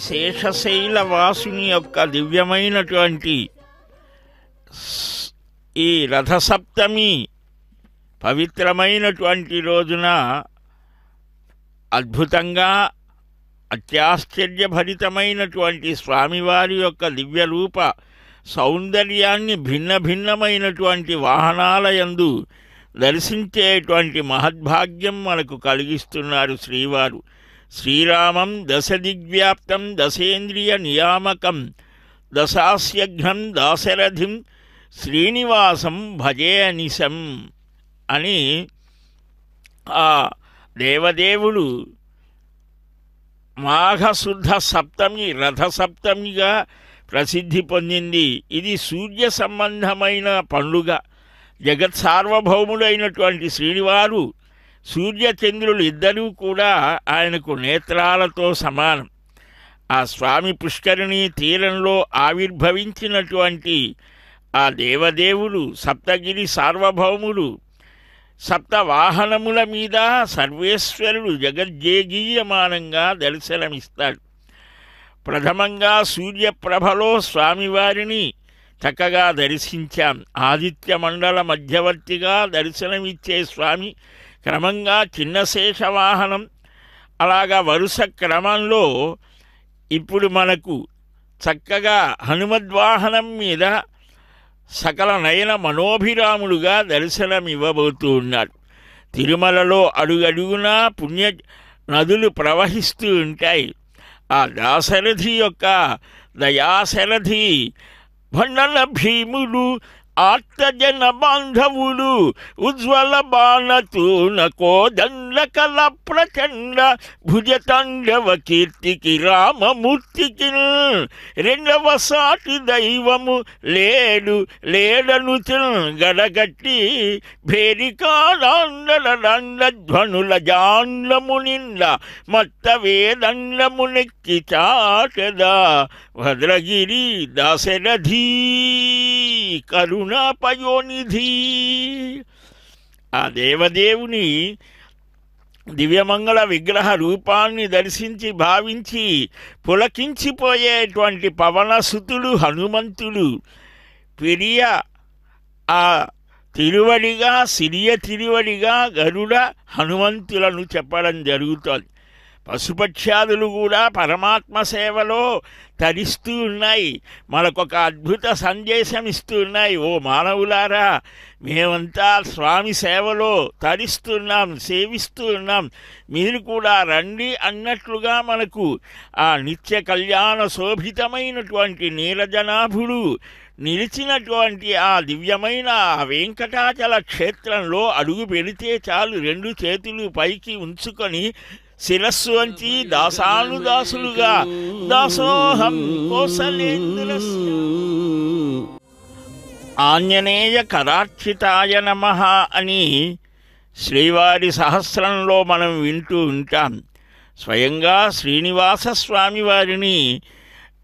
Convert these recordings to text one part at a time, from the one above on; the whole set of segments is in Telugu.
శేషశైల వాసుని యొక్క దివ్యమైనటువంటి ఈ రథసప్తమి పవిత్రమైనటువంటి రోజున అద్భుతంగా అత్యాశ్చర్యభరితమైనటువంటి స్వామివారి యొక్క దివ్యరూప సౌందర్యాన్ని భిన్న భిన్నమైనటువంటి వాహనాలయందు దర్శించేటువంటి మహద్భాగ్యం మనకు కలిగిస్తున్నారు శ్రీవారు. శ్రీరామం దశదిగ్వ్యాప్తం దశేంద్రియ నియామకం దశాస్యఘ్నం దాశరథిం శ్రీనివాసం భజే అనిశం అని ఆ దేవదేవుడు మాఘశుద్ధ సప్తమి రథసప్తమిగా ప్రసిద్ధి పొందింది. ఇది సూర్య సంబంధమైన పండుగ. జగత్ సార్వభౌముడైనటువంటి శ్రీనివారు సూర్యచంద్రులు ఇద్దరూ కూడా ఆయనకు నేత్రాలతో సమానం. ఆ స్వామి పుష్కరిణి తీరంలో ఆవిర్భవించినటువంటి ఆ దేవదేవుడు సప్తగిరి సార్వభౌముడు సప్తవాహనముల మీద సర్వేశ్వరుడు జగజ్జేగీయమానంగా దర్శనమిస్తాడు. ప్రథమంగా సూర్యప్రభలో స్వామివారిని చక్కగా దర్శించాం. ఆదిత్య మండల మధ్యవర్తిగా దర్శనమిచ్చే స్వామి క్రమంగా చిన్న శేషవాహనం, అలాగా వరుస క్రమంలో ఇప్పుడు మనకు చక్కగా హనుమద్వాహనం మీద సకల నయన మనోభిరాముడుగా దర్శనమివ్వబోతూ ఉన్నాడు. తిరుమలలో అడుగడుగునా పుణ్య నదులు ప్రవహిస్తూ ఉంటాయి. ఆ దాశరథి యొక్క దయాశరథి భండన భీముడు ఆర్తజన బాంధవుడు ఉజ్వల బాణతూన కోదండకల ప్రచండ భుజతాండవ కీర్తికి రామమూర్తికి రెండవ సాటి దైవము లేడు లేడను గడగట్టి భేరికాడాండల జాండము నింద మత్త వేదండమునెక్కి చాటదా భద్రగిరి దాశరథీ కరుణాపయోనిధి. ఆ దేవదేవుని దివ్యమంగళ విగ్రహ రూపాన్ని దర్శించి భావించి పులకించిపోయేటువంటి పవనసుతుడు హనుమంతుడు పెరియ ఆ తిరువడిగా సిరియ తిరువడిగా గరుడ హనుమంతులను చెప్పడం జరుగుతోంది. పశుపక్ష్యాదులు కూడా పరమాత్మ సేవలో తరిస్తూ ఉన్నాయి, మనకొక అద్భుత సందేశం ఇస్తూ ఉన్నాయి. ఓ మానవులారా, మేమంతా స్వామి సేవలో తరిస్తున్నాం, సేవిస్తూ ఉన్నాం, మీరు కూడా రండి అన్నట్లుగా మనకు ఆ నిత్య కళ్యాణ శోభితమైనటువంటి నీలజనాభుడు నిలిచినటువంటి ఆ దివ్యమైన వెంకటాచల క్షేత్రంలో అడుగు పెడితే చాలు, రెండు చేతులు పైకి ఉంచుకొని శిరస్సు వంచి దాసానుదాసులుగా దాసోహం కోసలేంద్ర ఆంజనేయ కరార్చితాయ నమః అని శ్రీవారి సహస్రంలో మనం వింటూ ఉంటాం. స్వయంగా శ్రీనివాస స్వామి వారిని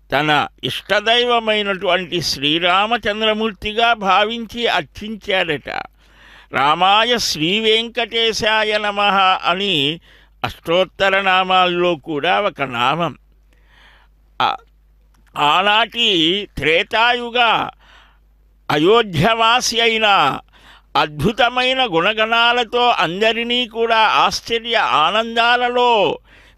తన ఇష్టదైవమైనటువంటి శ్రీరామచంద్రమూర్తిగా భావించి అర్చించాడట. రామాయ శ్రీ వెంకటేశాయ నమః అని అష్టోత్తర నామాల్లో కూడా ఒక నామం. ఆనాటి త్రేతాయుగ అయోధ్యవాసి అయిన అద్భుతమైన గుణగణాలతో అందరినీ కూడా ఆశ్చర్య ఆనందాలలో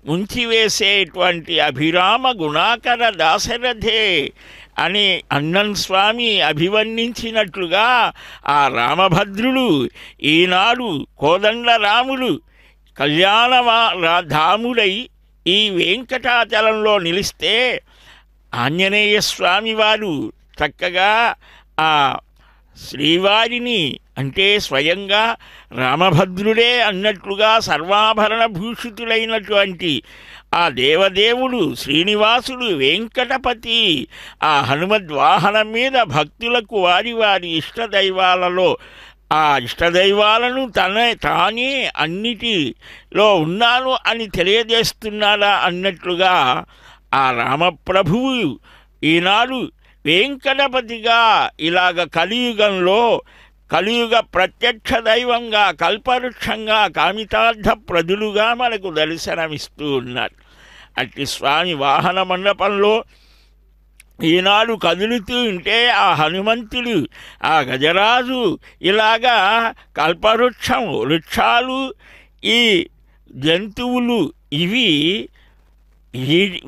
ముంచివేసేటువంటి అభిరామ గుణాకర దాశరథే అని అన్నన్ స్వామి అభివర్ణించినట్లుగా ఆ రామభద్రుడు ఈనాడు కోదండ రాముడు కళ్యాణధాముడై ఈ వెంకటాచలంలో నిలిస్తే ఆంజనేయ స్వామి వారు చక్కగా ఆ శ్రీవారిని అంటే స్వయంగా రామభద్రుడే అన్నట్లుగా సర్వాభరణ భూషితులైనటువంటి ఆ దేవదేవుడు శ్రీనివాసుడు వెంకటపతి ఆ హనుమద్వాహనం మీద భక్తులకు వారి వారి ఇష్టదైవాలలో ఆ ఇష్టదైవాలను తానే అన్నిటిలో ఉన్నాను అని తెలియజేస్తున్నాడా అన్నట్లుగా ఆ రామప్రభువు ఈనాడు వెంకటపతిగా ఇలాగ కలియుగంలో కలియుగ ప్రత్యక్ష దైవంగా కల్పవృక్షంగా కామితార్థ ప్రదులుగా మనకు దర్శనమిస్తూ ఉన్నారు. అట్టి స్వామి వాహన మండపంలో ఈనాడు కదులుతూ ఉంటే ఆ హనుమంతుడు, ఆ గజరాజు, ఇలాగా కల్పవృక్షం, వృక్షాలు, ఈ జంతువులు, ఇవి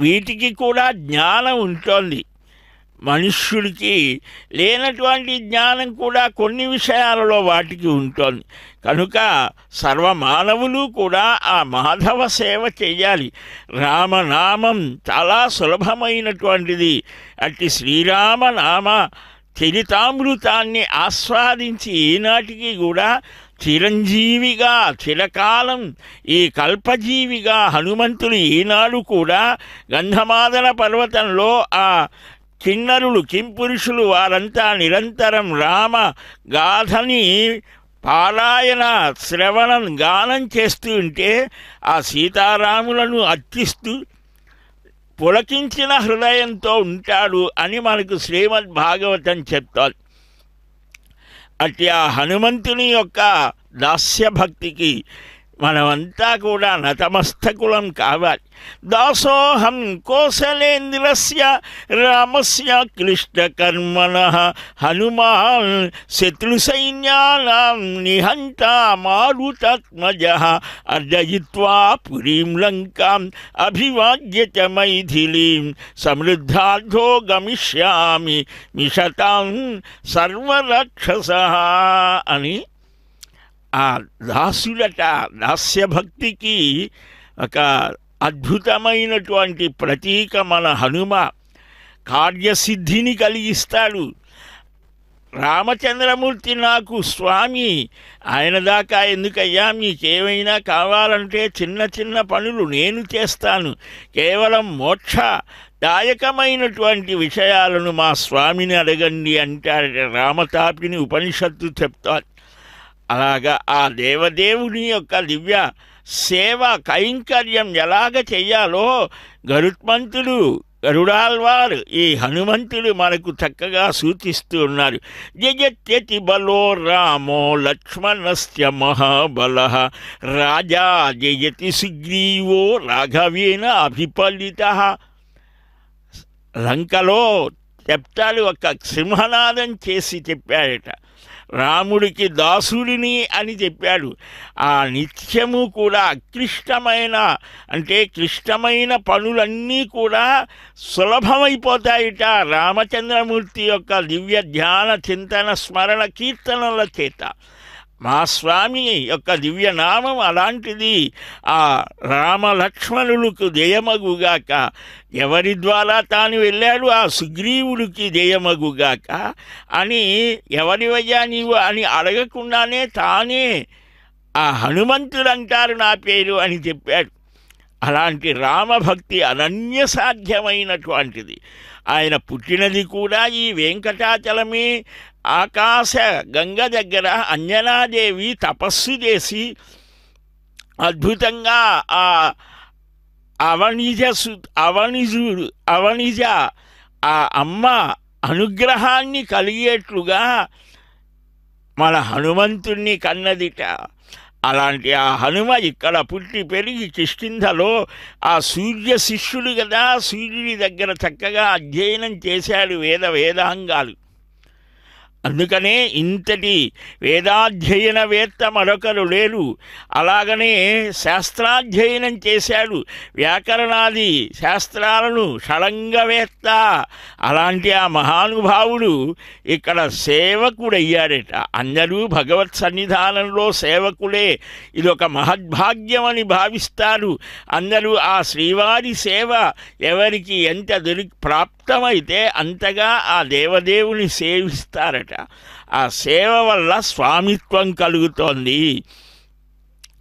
వీటికి కూడా జ్ఞానం ఉంటుంది. మనుష్యుడికి లేనటువంటి జ్ఞానం కూడా కొన్ని విషయాలలో వాటికి ఉంటుంది. కనుక సర్వమానవులు కూడా ఆ మాధవ సేవ చెయ్యాలి. రామనామం చాలా సులభమైనటువంటిది. అట్టి శ్రీరామనామ చరితామృతాన్ని ఆస్వాదించి ఈనాటికి కూడా చిరంజీవిగా, చిరకాలం ఈ కల్పజీవిగా హనుమంతుడు ఈనాడు కూడా గంధమాదన పర్వతంలో ఆ కిన్నరులు, కింపురుషులు వారంతా నిరంతరం రామ గాథని పారాయణ, శ్రవణం, గానం చేస్తూ ఉంటే ఆ సీతారాములను అర్చిస్తూ పులకించిన హృదయంతో ఉంటాడు అని మనకు శ్రీమద్ భాగవతం చెప్తారు. అట్టి ఆ హనుమంతుని యొక్క దాస్యభక్తికి మనమంతా కూడా నతమస్తకులం కావాలి. దాసోహం కోసలేంద్రస్య రామస్య క్లిష్టకర్మణః హనుమాన్ శత్రుసైన్యానాం నిహంతా మారుతాత్మజః అర్జయిత్వా పురీం లంకాం అభివాద్య చ మైథిలీం సమృద్ధార్థో గమిష్యామి మిషతాం సర్వరాక్షసః అని ఆ దాసులట దాస్యభక్తికి ఒక అద్భుతమైనటువంటి ప్రతీక మన హనుమ. కార్యసిద్ధిని కలిగిస్తాడు. రామచంద్రమూర్తి నాకు స్వామి, ఆయన దాకా ఎందుకయ్యా, మీకేమైనా కావాలంటే చిన్న చిన్న పనులు నేను చేస్తాను, కేవలం మోక్షదాయకమైనటువంటి విషయాలను మా స్వామిని అడగండి అంటారు రామతాపిని ఉపనిషత్తు చెప్తారు. అలాగా ఆ దేవదేవుని యొక్క దివ్య సేవ కైంకర్యం ఎలాగ చెయ్యాలో గరుత్మంతుడు, గరుడాల్వారు, ఈ హనుమంతుడు మనకు చక్కగా సూచిస్తూ ఉన్నారు. జయత్యతి బలో రామో లక్ష్మణస్య మహాబలః రాజా జయతి సుగ్రీవో రాఘవేన అభిపలితః. లంకలో చెప్తాడు, ఒక సింహనాదం చేసి చెప్పాడట. రాముడికి దాసుడిని అని చెప్పాడు. ఆ నిత్యము కూడా అక్లిష్టమైన, అంటే క్లిష్టమైన పనులన్నీ కూడా సులభమైపోతాయిట రామచంద్రమూర్తి యొక్క దివ్య ధ్యాన చింతన స్మరణ కీర్తనల చేత. మా స్వామి యొక్క దివ్యనామం అలాంటిది. ఆ రామలక్ష్మణులకు జయమగుగాక. ఎవరి ద్వారా తాను వెళ్ళాడు ఆ సుగ్రీవుడికి జయమగుగాక అని, ఎవరివయ్యా నీవు అని అడగకుండానే తానే ఆ హనుమంతుడు అంటారు నా పేరు అని చెప్పాడు. అలాంటి రామభక్తి అనన్యసాధ్యమైనటువంటిది. ఆయన పుట్టినది కూడా ఈ వెంకటాచలమే. ఆకాశ గంగ దగ్గర అంజనాదేవి తపస్సు చేసి అద్భుతంగా ఆ అవనిజ ఆ అమ్మ అనుగ్రహాన్ని కలిగేట్లుగా మన హనుమంతుణ్ణి కన్నదిట. అలాంటి ఆ హనుమ ఇక్కడ పుట్టి పెరిగి కిష్కింధలో ఆ సూర్య శిష్యుడు కదా, సూర్యుడి దగ్గర చక్కగా అధ్యయనం చేశాడు వేదాంగాలు. అందుకనే ఇంతటి వేదాధ్యయనవేత్త మరొకరు లేరు. అలాగనే శాస్త్రాధ్యయనం చేశాడు, వ్యాకరణాది శాస్త్రాలను షడంగవేత్త. అలాంటి ఆ మహానుభావుడు ఇక్కడ సేవకుడయ్యాడట. అందరూ భగవత్ సన్నిధానంలో సేవకులే. ఇదొక మహద్భాగ్యమని భావిస్తారు అందరూ. ఆ శ్రీవారి సేవ ఎవరికి ఎంత ప్రాప్తమైతే అంతగా ఆ దేవదేవుని సేవిస్తారట. ఆ సేవ వల్ల స్వామిత్వం కలుగుతోంది.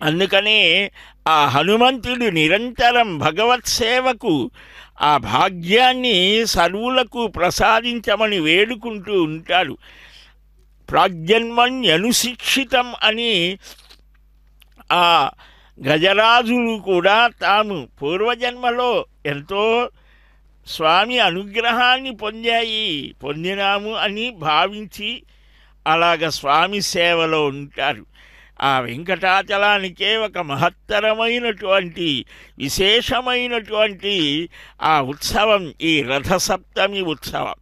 అందుకనే ఆ హనుమంతుడు నిరంతరం భగవత్ సేవకు ఆ భాగ్యాన్ని సర్వులకు ప్రసాదించమని వేడుకుంటూ ఉంటాడు. ప్రాగ్జన్మన్యనుశిక్షితం అని ఆ గజరాజులు కూడా తాము పూర్వజన్మలో ఎంతో స్వామి అనుగ్రహాన్ని పొందినాము అని భావించి అలాగ స్వామి సేవలో ఉంటారు. ఆ వెంకటాచలానికే ఒక మహత్తరమైనటువంటి విశేషమైనటువంటి ఆ ఉత్సవం ఈ రథసప్తమి ఉత్సవం.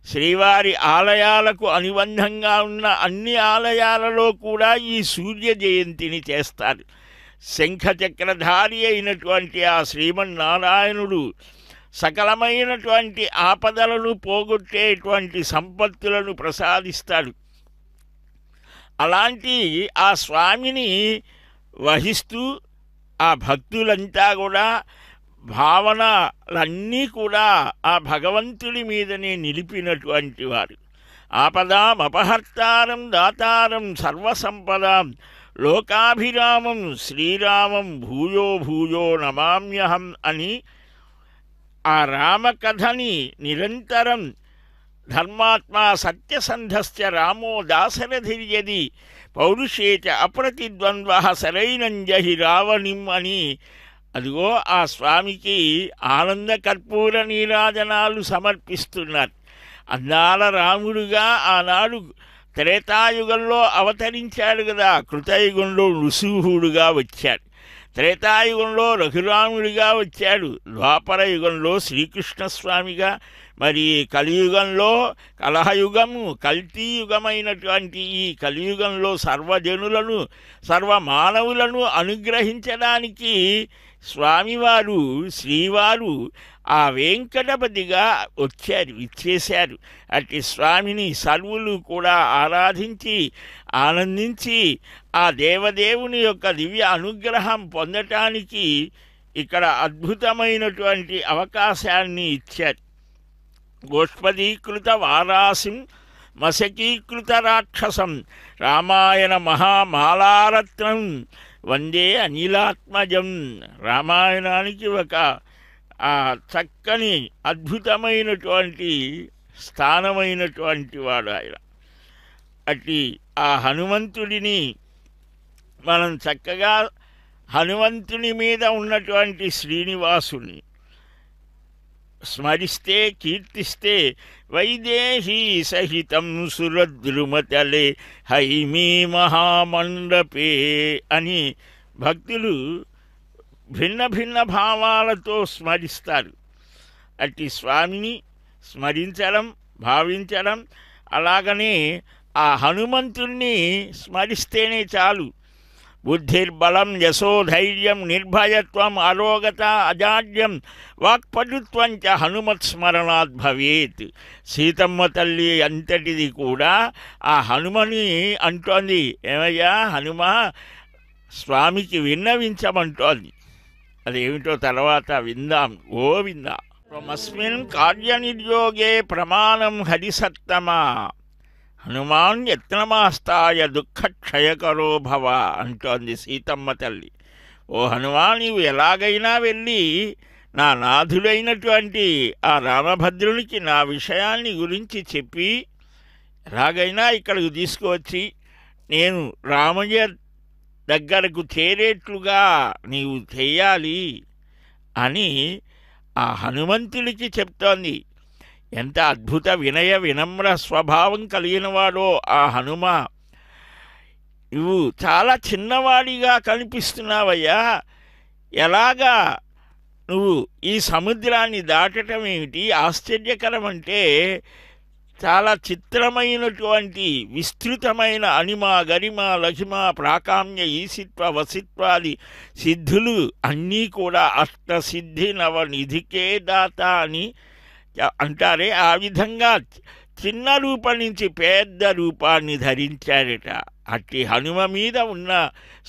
శ్రీవారి ఆలయాలకు అనుబంధంగా ఉన్న అన్ని ఆలయాలలో కూడా ఈ సూర్య జయంతిని చేస్తారు. శంఖచక్రధారి అయినటువంటి ఆ శ్రీమన్నారాయణుడు సకలమైనటువంటి ఆపదలను పోగొట్టేటువంటి సంపత్తులను ప్రసాదిస్తాడు. అలాంటి ఆ స్వామిని వహిస్తూ ఆ భక్తులంతా కూడా భావనలన్నీ కూడా ఆ భగవంతుడి మీదనే నిలిపినటువంటి వారు. ఆపదాం అపహర్తారం దాతారం సర్వసంపదాం లోకాభిరామం శ్రీరామం భూయో భూయో నమామ్యహం అని ఆ రామకథని నిరంతరం ధర్మాత్మా సత్యసంధశ్చ రామో దాశరథిర్యది పౌరుషేచ అప్రతిద్వంద్వ సరైనంజహి రావణిం అని అదిగో ఆ స్వామికి ఆనంద కర్పూర నీరాజనాలు సమర్పిస్తున్నారు. అందాల రాముడుగా ఆనాడు త్రేతాయుగంలో అవతరించాడు కదా, కృతయుగంలో నృసింహుడుగా వచ్చాడు, త్రేతాయుగంలో రఘురాముడిగా వచ్చాడు, ద్వాపర యుగంలో శ్రీకృష్ణస్వామిగా, మరి కలియుగంలో కలహయుగము కల్తీయుగమైనటువంటి ఈ కలియుగంలో సర్వజనులను సర్వమానవులను అనుగ్రహించడానికి స్వామివారు శ్రీవారు ఆ వెంకటపతిగా వచ్చారు, ఇచ్చేశారు. అట్టి స్వామిని సర్వులు కూడా ఆరాధించి ఆనందించి ఆ దేవదేవుని యొక్క దివ్య అనుగ్రహం పొందటానికి ఇక్కడ అద్భుతమైనటువంటి అవకాశాన్ని ఇచ్చారు. గోష్పదీకృత వారాసిం మశకీకృత రాక్షసం రామాయణ మహామాలారత్నం వందే అనిలాత్మజం. రామాయణానికి ఒక ఆ చక్కని అద్భుతమైనటువంటి స్థానమైనటువంటి వాడు ఆయన. అట్టి ఆ హనుమంతుడిని మనం చక్కగా హనుమంతుని మీద ఉన్నటువంటి శ్రీనివాసుని స్మరిస్తే కీర్తిస్తే వైదేహీ సహితం సురద్రుమతలే హైమీ మహామండపే అని భక్తులు భిన్న భిన్న భావాలతో స్మరిస్తారు. అట్టి స్వామిని స్మరించడం భావించడం, అలాగనే ఆ హనుమంతుణ్ణి స్మరిస్తేనే చాలు. బుద్ధిర్బలం యశోధైర్యం నిర్భయత్వం అరోగత అజాడ్యం వాక్పటుత్వం చ హనుమత్స్మరణాత్ భవేత్. సీతమ్మ తల్లి అంతటిది కూడా ఆ హనుమని అంటోంది. ఏమయ్యా హనుమ, స్వామికి విన్నవించమంటోంది. అదేమిటో తర్వాత విందాం. గోవిందా. త్వమస్మిన్ కార్యనిర్యోగే ప్రమాణం హరిసత్తమా హనుమాన్ యత్నమాస్తాయ దుఃఖక్షయకరో భవ అంటోంది సీతమ్మ తల్లి. ఓ హనుమా, నీవు ఎలాగైనా వెళ్ళి నా నాథుడైనటువంటి ఆ రామభద్రునికి నా విషయాన్ని గురించి చెప్పి ఎలాగైనా ఇక్కడికి తీసుకువచ్చి నేను రామయ్య దగ్గరకు చేరేట్లుగా నీవు చేయాలి అని ఆ హనుమంతుడికి చెప్తోంది. ఎంత అద్భుత వినయ వినమ్ర స్వభావం కలిగినవాడో ఆ హనుమ. నువ్వు చాలా చిన్నవాడిగా కనిపిస్తున్నావయ్యా, ఎలాగా నువ్వు ఈ సముద్రాన్ని దాటడం ఏమిటి ఆశ్చర్యకరం అంటే చాలా చిత్రమైనటువంటి విస్తృతమైన అనిమ గరిమ లఘిమ ప్రాకామ్య ఈసిత్వ వసిత్వాది సిద్ధులు అన్నీ కూడా అష్టసిద్ధి నవనిధికే దాత అని అంటారే, ఆ విధంగా చిన్న రూపం నుంచి పెద్ద రూపాన్ని ధరించారట. అట్టి హనుమ మీద ఉన్న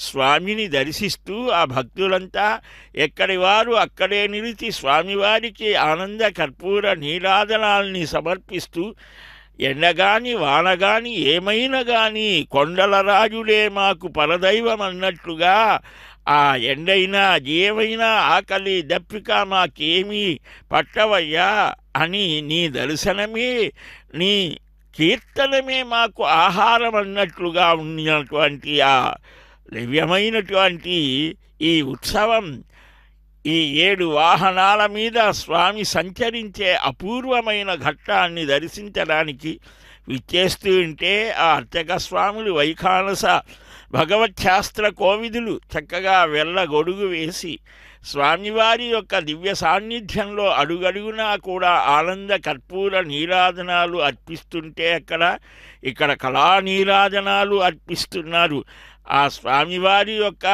స్వామిని దర్శిస్తూ ఆ భక్తులంతా ఎక్కడి వారు అక్కడే నిలిచి స్వామివారికి ఆనంద కర్పూర నీరాజనాల్ని సమర్పిస్తూ ఎండగాని వానగాని ఏమైనా కానీ కొండల రాజులే మాకు పరదైవం అన్నట్లుగా ఆ ఎండైనా ఏమైనా ఆకలి దప్పిక మాకేమీ పట్టవయ్యా అని నీ దర్శనమే నీ కీర్తనమే మాకు ఆహారం అన్నట్లుగా ఉన్నటువంటి ఆ దివ్యమైనటువంటి ఈ ఉత్సవం, ఈ 7 వాహనాల మీద స్వామి సంచరించే అపూర్వమైన ఘట్టాన్ని దర్శించడానికి విచ్చేస్తూ ఉంటే ఆ అర్చక స్వాములు వైఖానస భగవచ్ఛాస్త్ర కోవిదులు చక్కగా వెళ్ళగొడుగు వేసి స్వామివారి యొక్క దివ్య సాన్నిధ్యంలో అడుగడుగునా కూడా ఆనంద కర్పూర నీరాజనాలు అర్పిస్తుంటే ఇక్కడ కళా నీరాజనాలు అర్పిస్తున్నారు. ఆ స్వామివారి యొక్క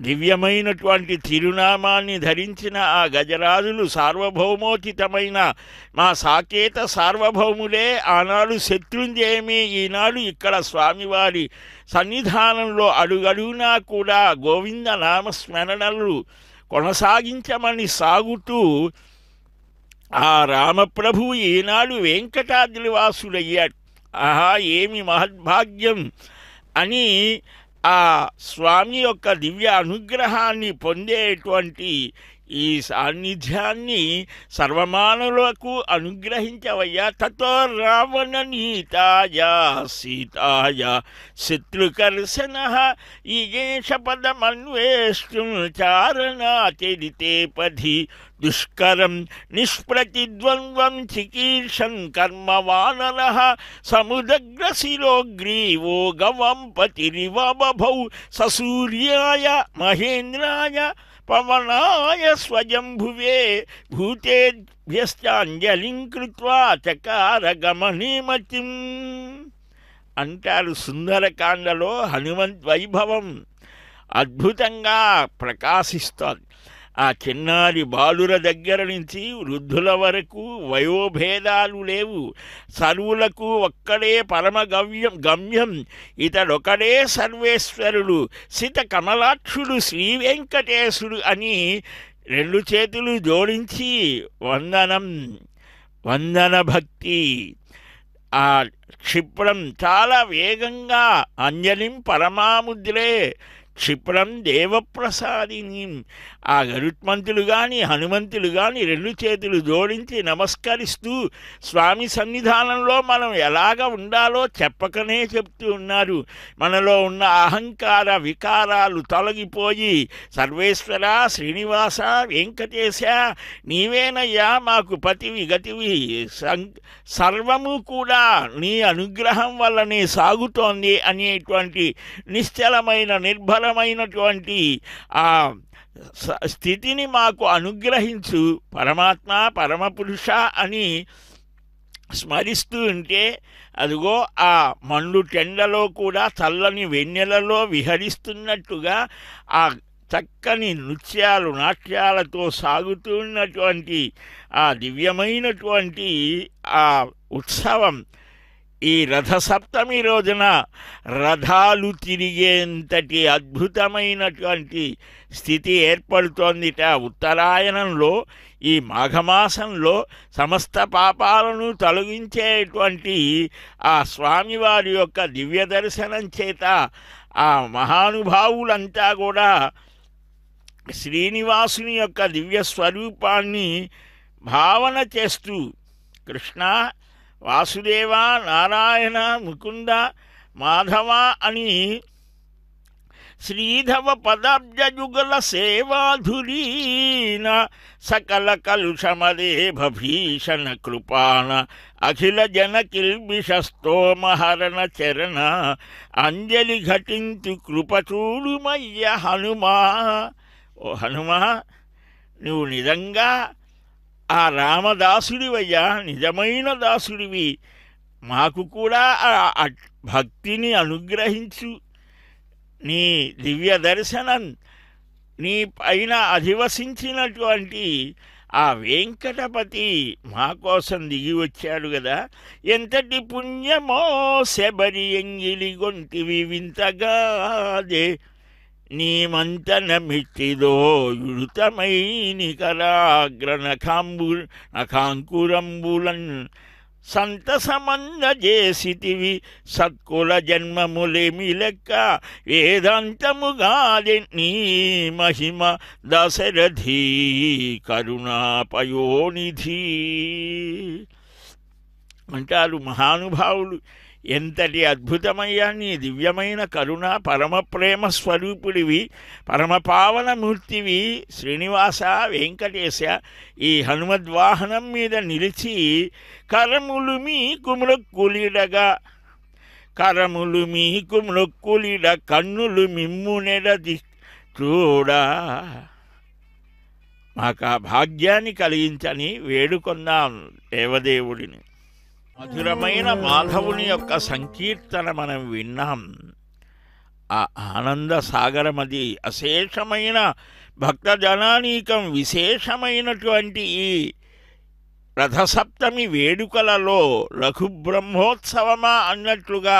దివ్యమైనటువంటి తిరునామాన్ని ధరించిన ఆ గజరాజులు సార్వభౌమోచితమైన మా సాకేత సార్వభౌములే ఆనాడు శత్రుంజయమే ఈనాడు ఇక్కడ స్వామివారి సన్నిధానంలో అడుగడుగునా కూడా గోవింద నామస్మరణలు కొనసాగించమని సాగుతూ ఆ రామప్రభువు ఈనాడు వెంకటాద్రివాసుడయ్యాడు. ఆహా, ఏమి మహద్భాగ్యం అని ఆ స్వామి యొక్క దివ్య అనుగ్రహాన్ని పొందేటువంటి ఈ సాన్నిధ్యాన్ని సర్వమానులకు అనుగ్రహించవయ్యా. తతో రావణ నీతాయ సీతాయ శత్రుకర్షణ ఈగేష పదమన్వేష్టం చారణాచరితే పథి దుష్కరం నిష్ప్రతిద్వంద్వం చికీర్షన్ కర్మవానర సముద్రశిరోగ్రీవో గవంపతిరివ బభౌ ససూర్యాయ మహేంద్రాయ పవనాయ స్వయంభువే భూతేభ్యశ్చాంజలిం కృత్వా చకార గమనీమతిం అంటారు. సుందరకాండలో హనుమంత్ వైభవం అద్భుతంగా ప్రకాశిస్తోంది. ఆ చిన్నారి బాలుర దగ్గర నుంచి వృద్ధుల వరకు వయోభేదాలు లేవు. సర్వులకు ఒక్కడే పరమ గమ్యం, ఇతడొకడే సర్వేశ్వరుడు, సిత కమలాక్షుడు శ్రీ వెంకటేశుడు అని రెండు చేతులు జోడించి వందన భక్తి. ఆ క్షిప్రం చాలా వేగంగా అంజలిం పరమాముద్రే క్షిప్రం దేవప్రసాదిని. ఆ గరుత్మంతులు కానీ హనుమంతులు కానీ రెండు చేతులు జోడించి నమస్కరిస్తూ స్వామి సన్నిధానంలో మనం ఎలాగ ఉండాలో చెప్పకనే చెప్తూ ఉన్నారు. మనలో ఉన్న అహంకార వికారాలు తొలగిపోయి సర్వేశ్వర శ్రీనివాస వెంకటేశ నీవేనయ్యా మాకు పతివి గతివి, సర్వము కూడా నీ అనుగ్రహం వల్లనే సాగుతోంది అనేటువంటి నిశ్చలమైన నిర్భరమైనటువంటి ఆ స్థితిని మాకు అనుగ్రహించు పరమాత్మ పరమపురుష అని స్మరిస్తూ ఉంటే అదిగో ఆ మండు టెండలో కూడా చల్లని వెన్నెలలో విహరిస్తున్నట్టుగా ఆ చక్కని నృత్యాలు నాట్యాలతో సాగుతున్నటువంటి ఆ దివ్యమైనటువంటి ఆ ఉత్సవం ఈ రథసప్తమి రోజున రథాలు తిరిగేంతటి అద్భుతమైనటువంటి స్థితి ఏర్పడుతోందిట. ఉత్తరాయణంలో ఈ మాఘమాసంలో సమస్త పాపాలను తొలగించేటువంటి ఆ స్వామివారి యొక్క దివ్య దర్శనం చేత ఆ మహానుభావులంతా కూడా శ్రీనివాసుని యొక్క దివ్య స్వరూపాన్ని భావన చేస్తూ కృష్ణ వాసుదేవ నారాయణ ముకుంద మాధవ అని శ్రీధవ పదాబ్జయుగల సేవాధురీన సకల కలుషమదే భీషణ కృపాణ అఖిల జన కిల్బిషస్తోమహరణ చరణ అంజలి ఘటింతు కృపచూడుమయ్య హనుమా. ఓ హనుమా, నువ్వు నిజంగా ఆ రామదాసుడివయ్యా, నిజమైన దాసుడివి. మాకు కూడా ఆ భక్తిని అనుగ్రహించు. నీ దివ్య దర్శనం నీ పైన అధివసించినటువంటి ఆ వెంకటపతి మా కోసం దిగి వచ్చాడు కదా. ఎంతటి పుణ్యమో శబరి ఎంగిలి గొంటివి వింతగాదే నీమంతన మిట్టిదో యుడుతమై నికరాగ్ర నఖాంకురంబులన్ సంతసమందజేసితివి సత్కుల జన్మములేమి లెక్క వేదాంతముగాదే నీ మహిమ దశరథీ కరుణాపయోనిధి అంటారు మహానుభావులు. ఎంతటి అద్భుతమయ్యా నీ దివ్యమైన కరుణ, పరమ ప్రేమ స్వరూపుడివి, పరమపావనమూర్తివి శ్రీనివాస వెంకటేశ. ఈ హనుమద్వాహనం మీద నిలిచి కరములు మీ కుమ్రొక్కులిడగా కరములు మీకు నొక్కులిడ కన్నులు మిమ్మునెడది చూడా. మాకు ఆ భాగ్యాన్ని కలిగించని వేడుకొందాం దేవదేవుడిని. మధురమైన మాధవుని యొక్క సంకీర్తన మనం విన్నాం. ఆ ఆనంద సాగరమది అశేషమైన భక్తజనానీకం విశేషమైనటువంటి ఈ రథసప్తమి వేడుకలలో లఘుబ్రహ్మోత్సవమా అన్నట్లుగా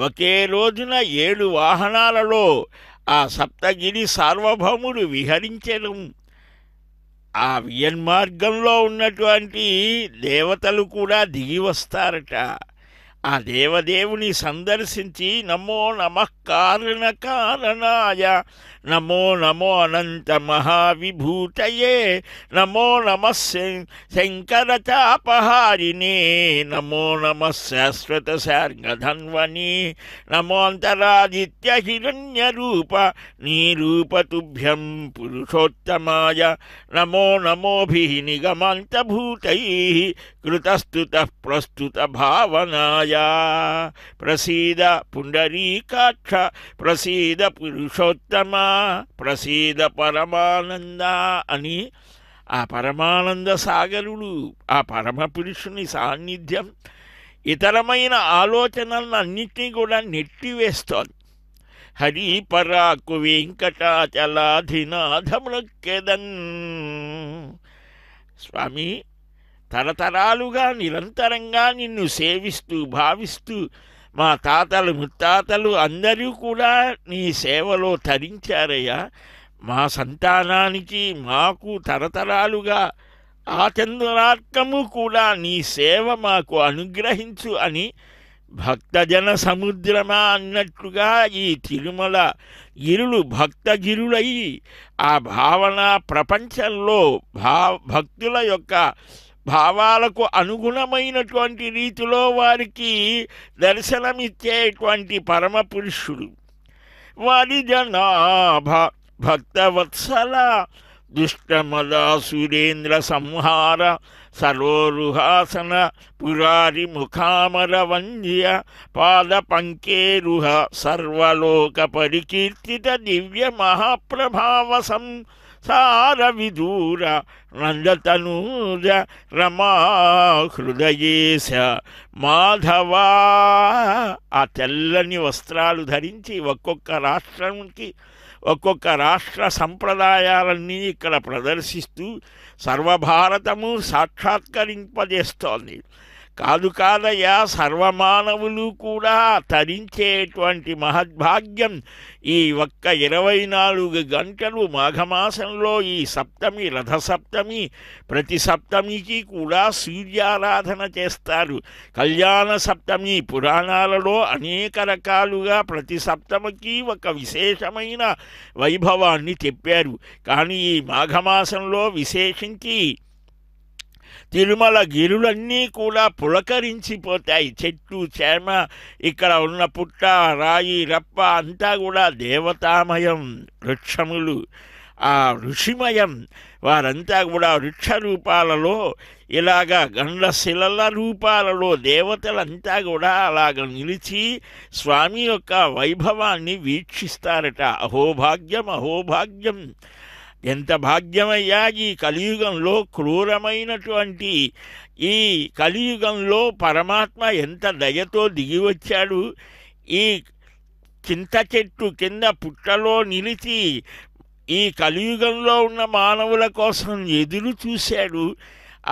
ఒకే రోజున 7 వాహనాలలో ఆ సప్తగిరి సార్వభౌముడు విహరించడం, ఆ వియన్మార్గంలో ఉన్నటువంటి దేవతలు కూడా దిగి వస్తారట. ఆ దేవదేవుని సందర్శించి నమో నమః కారణ కారణాయ, నమో నమో అనంత మహావిభూతయే, నమో నమః శంకరచాపహారిణే, నమో నమః శాశ్వత శార్గధన్వని, నమో అంతరాదిత్య హిరణ్యరూప నీరూపతుభ్యం పురుషోత్తమాయ, నమో నమోభిః నిగమాంతభూతైః కృతస్తుతః ప్రస్తుత భావనాయ. ప్రసీద పుండరీకాక్ష ప్రసీద పురుషోత్తమ ప్రసీద పరమానంద అని ఆ పరమానంద సాగరుడు, ఆ పరమపురుషుని సాన్నిధ్యం ఇతరమైన ఆలోచనలన్నింటినీ కూడా నెట్టివేస్తోంది. హరి పరాకు వెంకటాచలాధినాథములకెదన్. స్వామి, తరతరాలుగా నిరంతరంగా నిన్ను సేవిస్తూ భావిస్తూ మా తాతలు ముత్తాతలు అందరూ కూడా నీ సేవలో తరించారయ్యా. మా సంతానానికి మాకు తరతరాలుగా ఆచంద్రార్కము కూడా నీ సేవ మాకు అనుగ్రహించు అని భక్తజన సముద్రమా అన్నట్లుగా ఈ తిరుమల గిరులు భక్తగిరులై ఆ భావన ప్రపంచంలో భక్తుల యొక్క భావాలకు అనుగుణమైనటువంటి రీతిలో వారికి దర్శనమిచ్చేటువంటి పరమపురుషుడు. వారి జనాభ భక్తవత్సల దుష్టమద సురేంద్ర సంహార సరోరుహాసన పురారి ముఖామర వంద్య పాద పంకేరుహ సర్వలోక పరికీర్తిత దివ్య మహాప్రభావ సార విదూర నందతనూజ రమా హృదయేశ మాధవా. ఆ తెల్లని వస్త్రాలు ధరించి ఒక్కొక్క రాష్ట్రానికి ఒక్కొక్క రాష్ట్ర సంప్రదాయాలన్నీ ఇక్కడ ప్రదర్శిస్తూ సర్వభారతము సాక్షాత్కరింపజేస్తోంది. కాదయ్యా, సర్వమానవులు కూడా తరించేటువంటి మహద్భాగ్యం ఈ ఒక్క 24 గంటలు మాఘమాసంలో ఈ సప్తమి రథసప్తమి, ప్రతి సప్తమికి కూడా సూర్యారాధన చేస్తారు. కళ్యాణ సప్తమి పురాణాలలో అనేక రకాలుగా ప్రతి సప్తమికి ఒక విశేషమైన వైభవాన్ని చెప్పారు. కానీ ఈ మాఘమాసంలో విశేషించి తిరుమల గిరులన్నీ కూడా పులకరించిపోతాయి. చెట్టు చేమ, ఇక్కడ ఉన్న పుట్ట రాయి రప్ప అంతా కూడా దేవతామయం. వృక్షములు ఆ ఋషిమయం. వారంతా కూడా వృక్ష రూపాలలో ఇలాగా గండశిలల రూపాలలో దేవతలంతా కూడా అలాగ నిలిచి స్వామి యొక్క వైభవాన్ని వీక్షిస్తారట. అహోభాగ్యం అహోభాగ్యం. ఎంత భాగ్యమయ్యా ఈ కలియుగంలో, క్రూరమైనటువంటి ఈ కలియుగంలో పరమాత్మ ఎంత దయతో దిగివచ్చాడు. ఈ చింత చెట్టు కింద పుట్టలో నిలిచి ఈ కలియుగంలో ఉన్న మానవుల కోసం ఎదురు చూశాడు.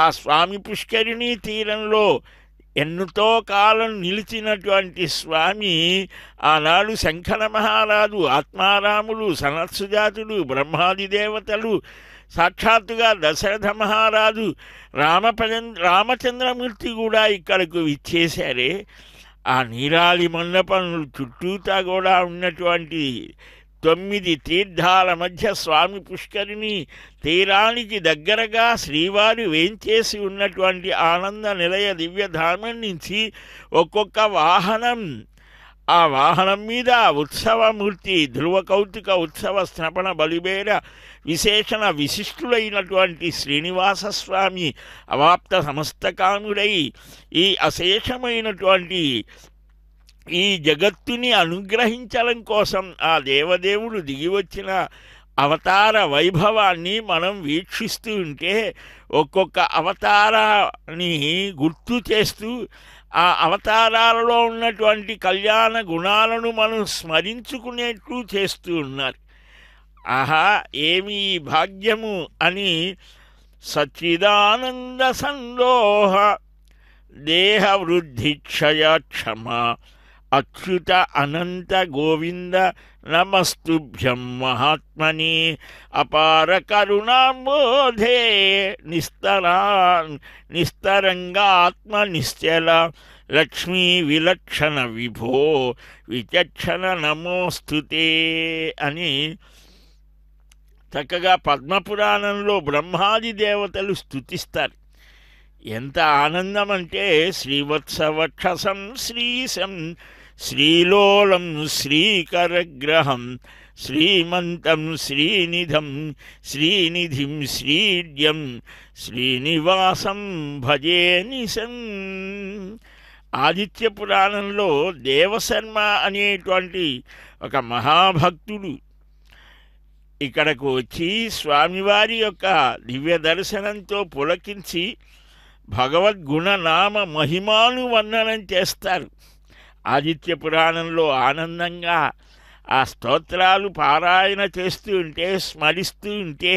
ఆ స్వామి పుష్కరిణీ తీరంలో ఎన్నుతో కాలం నిలిచినటువంటి స్వామి ఆనాడు శంకర మహారాజు, ఆత్మారాములు, సనత్సుజాతుడు, బ్రహ్మాది దేవతలు, సాక్షాత్తుగా దశరథ మహారాజు, రామచంద్రమూర్తి కూడా ఇక్కడకు విచ్చేశారే. ఆ నీరాళి మండపం చుట్టూతా కూడా ఉన్నటువంటి 9 తీర్థాల మధ్య స్వామి పుష్కరిణి తీరానికి దగ్గరగా శ్రీవారి వేంచేసి ఉన్నటువంటి ఆనంద నిలయ దివ్యధామం నుంచి ఒక్కొక్క వాహనం, ఆ వాహనం మీద ఉత్సవమూర్తి ధ్రువ కౌతుక ఉత్సవ స్నపన బలిబేర విశేషణ విశిష్టులైనటువంటి శ్రీనివాస స్వామి అవాప్త సమస్తకాముడై ఈ అశేషమైనటువంటి ఈ జగత్తుని అనుగ్రహించడం కోసం ఆ దేవదేవుడు దిగివచ్చిన అవతార వైభవాన్ని మనం వీక్షిస్తూ ఉంటే ఒక్కొక్క అవతారాన్ని గుర్తు చేస్తూ ఆ అవతారాలలో ఉన్నటువంటి కళ్యాణ గుణాలను మనం స్మరించుకునేట్లు చేస్తూ ఉన్నారు. ఆహా ఏమి భాగ్యము అని సచ్చిదానంద సందోహ దేహ వృద్ధి క్షయ క్షమ అచ్యుత అనంత గోవింద నమస్తుభ్యం మహాత్మని అపార కరుణాంబోధే నిస్తరంగాత్మ నిశ్చల లక్ష్మీ విలక్షణ విభో విచక్షణ నమోస్తుతే అని చక్కగా పద్మపురాణంలో బ్రహ్మాది దేవతలు స్తుతిస్తారు. ఎంత ఆనందం అంటే శ్రీవత్సవక్షసం శ్రీశం శ్రీలోలం శ్రీకరగ్రహం శ్రీమంతం శ్రీనిధం శ్రీనిధిం శ్రీడ్యం శ్రీనివాసం భజే నిశం. ఆదిత్య పురాణంలో దేవశర్మ అనేటువంటి ఒక మహాభక్తుడు ఇక్కడకు వచ్చి స్వామివారి యొక్క దివ్య దర్శనంతో పులకించి భగవద్గుణనామ మహిమాను వర్ణనం చేస్తారు. ఆదిత్య పురాణంలో ఆనందంగా ఆ స్తోత్రాలు పారాయణ చేస్తూ ఉంటే స్మరిస్తూ ఉంటే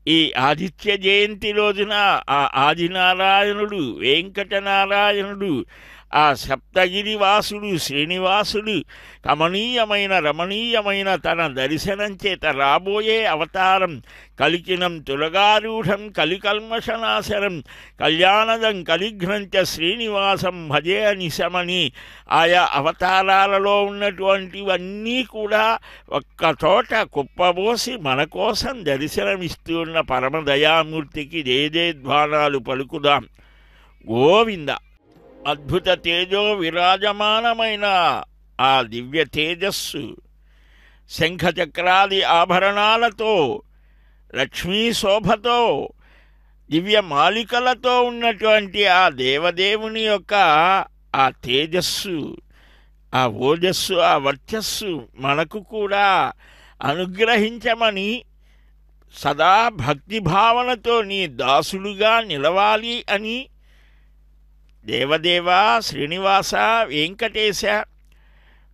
ఈ ఆదిత్య జయంతి రోజున ఆ ఆదినారాయణుడు వెంకటనారాయణుడు ఆ సప్తగిరివాసుడు శ్రీనివాసుడు కమనీయమైన రమణీయమైన తన దర్శనం చేత రాబోయే అవతారం కలికినం తులగారూఢం కలికల్మషనాశనం కళ్యాణదం కలిఘ్నంచ శ్రీనివాసం భజే నిశమని ఆయా అవతారాలలో ఉన్నటువంటివన్నీ కూడా ఒక్కచోట కుప్పబోసి మన కోసం దర్శనమిస్తూ ఉన్న పరమదయామూర్తికి జయజయధ్వానాలు పలుకుదాం. గోవింద. అద్భుత తేజో విరాజమానమైన ఆ దివ్య తేజస్సు శంఖచక్రాది ఆభరణాలతో లక్ష్మీ శోభతో దివ్య మాలికలతో ఉన్నటువంటి ఆ దేవదేవుని యొక్క ఆ తేజస్సు ఆ ఓజస్సు ఆ వర్చస్సు మనకు కూడా అనుగ్రహించమని సదా భక్తిభావనతో నీ దాసులుగా నిలవాలి అని దేవదేవ శ్రీనివాస వెంకటేశ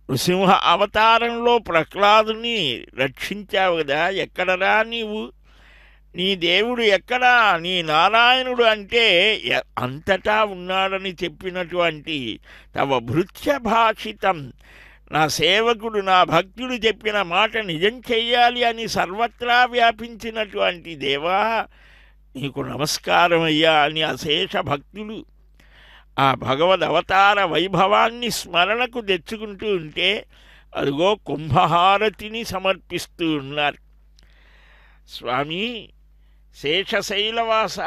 నృసింహ అవతారంలో ప్రహ్లాదుని రక్షించావు కదా, ఎక్కడరా నీవు? నీ దేవుడు ఎక్కడా? నీ నారాయణుడు అంటే అంతటా ఉన్నాడని చెప్పినటువంటి తవ భృత్య భాషితం నా సేవకుడు నా భక్తుడు చెప్పిన మాట నిజం చెయ్యాలి అని సర్వత్రా వ్యాపించినటువంటి దేవా నీకు నమస్కారం అయ్యా అని అశేష భక్తులు ఆ భగవద్ అవతార వైభవాన్ని స్మరణకు తెచ్చుకుంటూ ఉంటే అదిగో కుంభహారతిని సమర్పిస్తూ ఉన్నారు. స్వామి శేషశైలవాస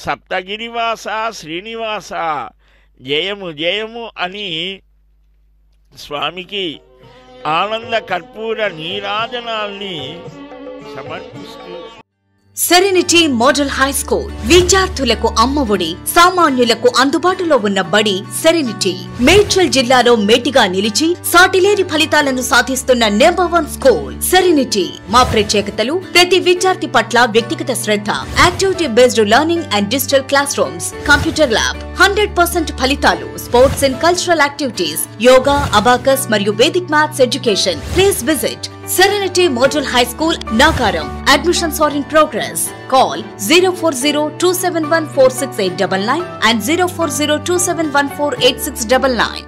సప్తగిరివాస శ్రీనివాస జయము జయము అని స్వామికి ఆనంద కర్పూర నీరాజనాల్ని సమర్పిస్తూ సెరెనిటీ మోడల్ హై స్కూల్ విద్యార్థులకు అమ్మఒడి, సామాన్యులకు అందుబాటులో ఉన్న బడి సెరెనిటీ. మేడ్చల్ జిల్లాలో మేటిగా నిలిచి సాటిలేని ఫలితాలను సాధిస్తున్న నంబర్ 1 స్కూల్ సెరెనిటీ. మా ప్రత్యేకతలు ప్రతి విద్యార్థి పట్ల వ్యక్తిగత శ్రద్ధ, activity based learning and digital classrooms, computer lab, 100% ఫలితాలు, sports and cultural activities, yoga, abacus మరియు Vedic maths education. Please visit Serenity Model High School, Nagaram. Admissions are in progress. Call 040-271-46899 and 040-271-48699.